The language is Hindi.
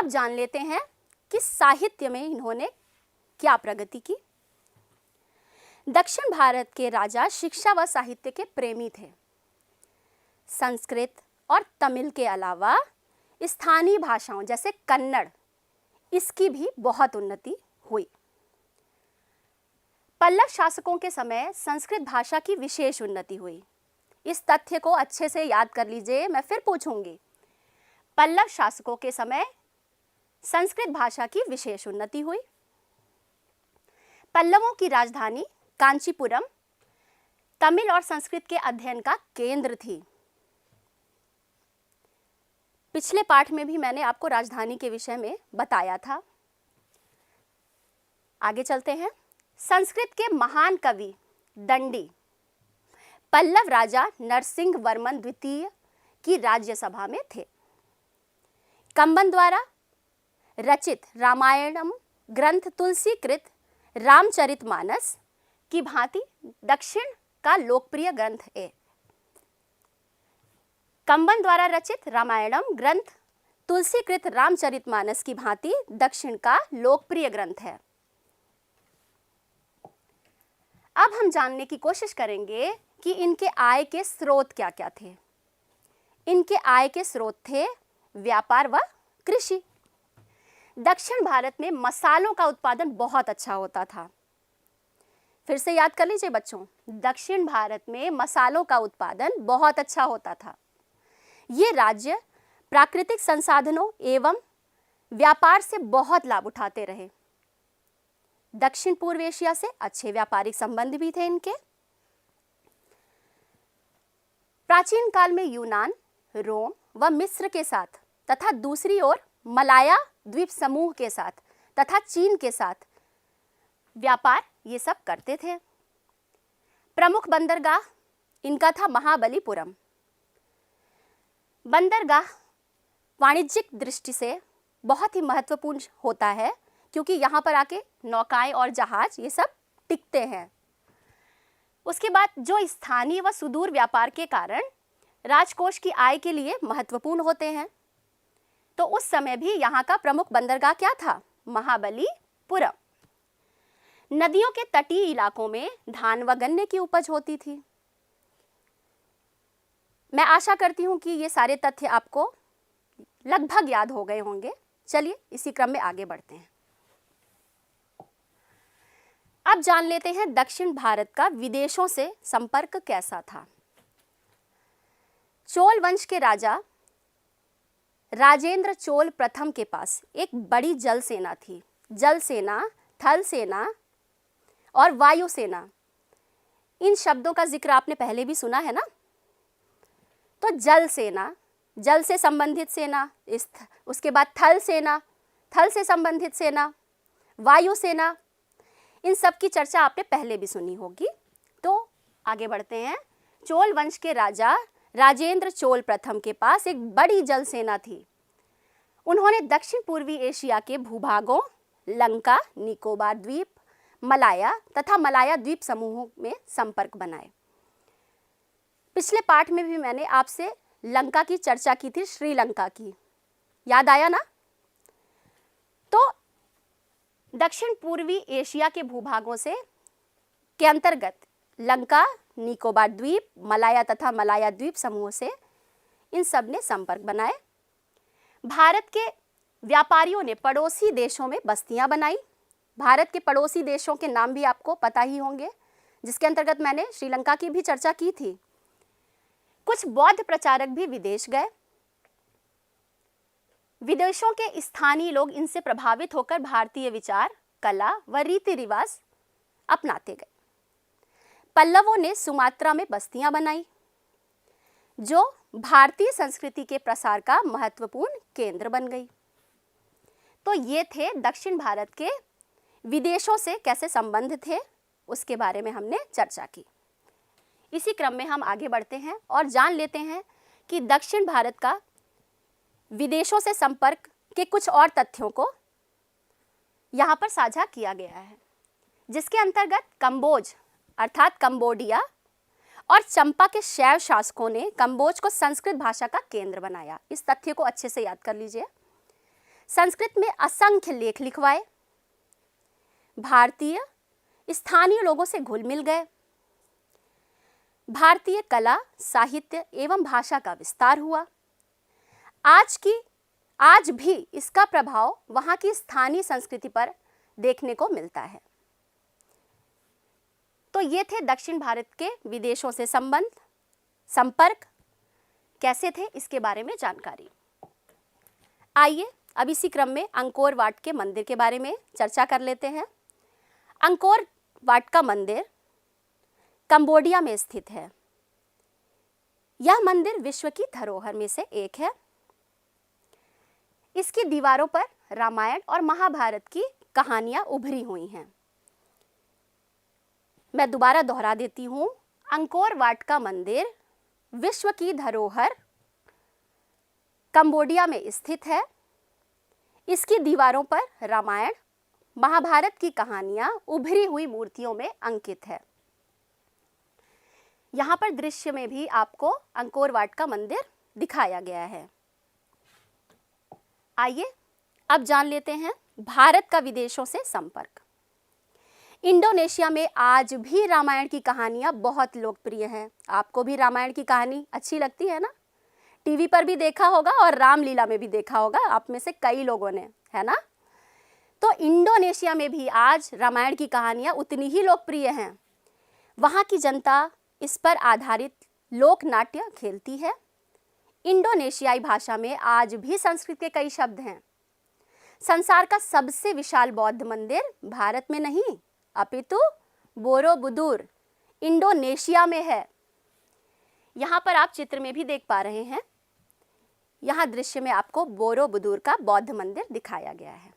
अब जान लेते हैं कि साहित्य में इन्होंने क्या प्रगति की। दक्षिण भारत के राजा शिक्षा व साहित्य के प्रेमी थे। संस्कृत और तमिल के अलावा स्थानीय भाषाओं जैसे कन्नड़, इसकी भी बहुत उन्नति हुई। पल्लव शासकों के समय संस्कृत भाषा की विशेष उन्नति हुई। इस तथ्य को अच्छे से याद कर लीजिए, मैं फिर पूछूंगी। पल्लव शासकों के समय संस्कृत भाषा की विशेष उन्नति हुई। पल्लवों की राजधानी कांचीपुरम तमिल और संस्कृत के अध्ययन का केंद्र थी। पिछले पाठ में भी मैंने आपको राजधानी के विषय में बताया था। आगे चलते हैं। संस्कृत के महान कवि दंडी पल्लव राजा नरसिंह वर्मन द्वितीय की राज्यसभा में थे। कंबन द्वारा रचित रामायणम ग्रंथ तुलसीकृत रामचरितमानस की भांति दक्षिण का लोकप्रिय ग्रंथ है। कंबन द्वारा रचित रामायणम ग्रंथ तुलसीकृत रामचरितमानस की भांति दक्षिण का लोकप्रिय ग्रंथ है। अब हम जानने की कोशिश करेंगे कि इनके आय के स्रोत क्या क्या थे। इनके आय के स्रोत थे व्यापार व कृषि। दक्षिण भारत में मसालों का उत्पादन बहुत अच्छा होता था। फिर से याद कर लीजिए बच्चों, दक्षिण भारत में मसालों का उत्पादन बहुत अच्छा होता था। ये राज्य प्राकृतिक संसाधनों एवं व्यापार से बहुत लाभ उठाते रहे। दक्षिण पूर्व एशिया से अच्छे व्यापारिक संबंध भी थे इनके। प्राचीन काल में यूनान, रोम व मिस्र के साथ तथा दूसरी ओर मलाया द्वीप समूह के साथ तथा चीन के साथ व्यापार ये सब करते थे। प्रमुख बंदरगाह इनका था महाबलीपुरम। बंदरगाह वाणिज्यिक दृष्टि से बहुत ही महत्वपूर्ण होता है, क्योंकि यहाँ पर आके नौकाएं और जहाज ये सब टिकते हैं। उसके बाद जो स्थानीय व सुदूर व्यापार के कारण राजकोष की आय के लिए महत्वपूर्ण होते हैं, तो उस समय भी यहाँ का प्रमुख बंदरगाह क्या था? महाबलीपुरम। नदियों के तटीय इलाकों में धान व गन्ने की उपज होती थी। मैं आशा करती हूँ कि ये सारे तथ्य आपको लगभग याद हो गए होंगे। चलिए इसी क्रम में आगे बढ़ते हैं। अब जान लेते हैं दक्षिण भारत का विदेशों से संपर्क कैसा था। चोल वंश के राजा राजेंद्र चोल प्रथम के पास एक बड़ी जल सेना थी। जल सेना, थल सेना और वायु सेना, इन शब्दों का जिक्र आपने पहले भी सुना है ना। तो जल सेना, जल से संबंधित सेना, उसके बाद थल सेना, थल से संबंधित सेना, वायु सेना, इन सब की चर्चा आपने पहले भी सुनी होगी। तो आगे बढ़ते हैं। चोल वंश के राजा राजेंद्र चोल प्रथम के पास एक बड़ी जल सेना थी। उन्होंने दक्षिण पूर्वी एशिया के भूभागों लंका, निकोबार द्वीप, मलाया तथा मलाया द्वीप समूहों में संपर्क बनाए। पिछले पाठ में भी मैंने आपसे लंका की चर्चा की थी, श्रीलंका की, याद आया ना। तो दक्षिण पूर्वी एशिया के भूभागों से के अंतर्गत लंका, निकोबार द्वीप, मलाया तथा मलाया द्वीप समूह से इन सब ने संपर्क बनाए। भारत के व्यापारियों ने पड़ोसी देशों में बस्तियां बनाई। भारत के पड़ोसी देशों के नाम भी आपको पता ही होंगे, जिसके अंतर्गत मैंने श्रीलंका की भी चर्चा की थी। कुछ बौद्ध प्रचारक भी विदेश गए। विदेशों के स्थानीय लोग इनसे प्रभावित होकर भारतीय विचार, कला व रीति रिवाज अपनाते गए। पल्लवों ने सुमात्रा में बस्तियां बनाई, जो भारतीय संस्कृति के प्रसार का महत्वपूर्ण केंद्र बन गई। तो ये थे दक्षिण भारत के विदेशों से कैसे संबंध थे, उसके बारे में हमने चर्चा की। इसी क्रम में हम आगे बढ़ते हैं और जान लेते हैं कि दक्षिण भारत का विदेशों से संपर्क के कुछ और तथ्यों को यहाँ पर साझा किया गया है, जिसके अंतर्गत कंबोज अर्थात कंबोडिया और चंपा के शैव शासकों ने कंबोज को संस्कृत भाषा का केंद्र बनाया। इस तथ्य को अच्छे से याद कर लीजिए। संस्कृत में असंख्य लेख लिखवाए, भारतीय स्थानीय लोगों से घुल मिल गए, भारतीय कला, साहित्य एवं भाषा का विस्तार हुआ। आज भी इसका प्रभाव वहाँ की स्थानीय संस्कृति पर देखने को मिलता है। तो ये थे दक्षिण भारत के विदेशों से संपर्क कैसे थे, इसके बारे में जानकारी। आइए अब इसी क्रम में अंकोर वाट के मंदिर के बारे में चर्चा कर लेते हैं। अंकोर वाट का मंदिर कंबोडिया में स्थित है। यह मंदिर विश्व की धरोहर में से एक है। इसकी दीवारों पर रामायण और महाभारत की कहानियां उभरी हुई हैं। मैं दोबारा दोहरा देती हूँ, अंकोर वाट का मंदिर विश्व की धरोहर कंबोडिया में स्थित है। इसकी दीवारों पर रामायण, महाभारत की कहानियां उभरी हुई मूर्तियों में अंकित है। यहाँ पर दृश्य में भी आपको अंकोर वाट का मंदिर दिखाया गया है। आइए अब जान लेते हैं भारत का विदेशों से संपर्क। इंडोनेशिया में आज भी रामायण की कहानियां बहुत लोकप्रिय हैं। आपको भी रामायण की कहानी अच्छी लगती है ना? टीवी पर भी देखा होगा और रामलीला में भी देखा होगा आप में से कई लोगों ने, है ना? तो इंडोनेशिया में भी आज रामायण की कहानियां उतनी ही लोकप्रिय हैं। वहाँ की जनता इस पर आधारित लोक नाट्य खेलती है। इंडोनेशियाई भाषा में आज भी संस्कृत के कई शब्द हैं। संसार का सबसे विशाल बौद्ध मंदिर भारत में नहीं अपितु बोरोबुदुर इंडोनेशिया में है। यहाँ पर आप चित्र में भी देख पा रहे हैं। यहाँ दृश्य में आपको बोरोबुदुर का बौद्ध मंदिर दिखाया गया है।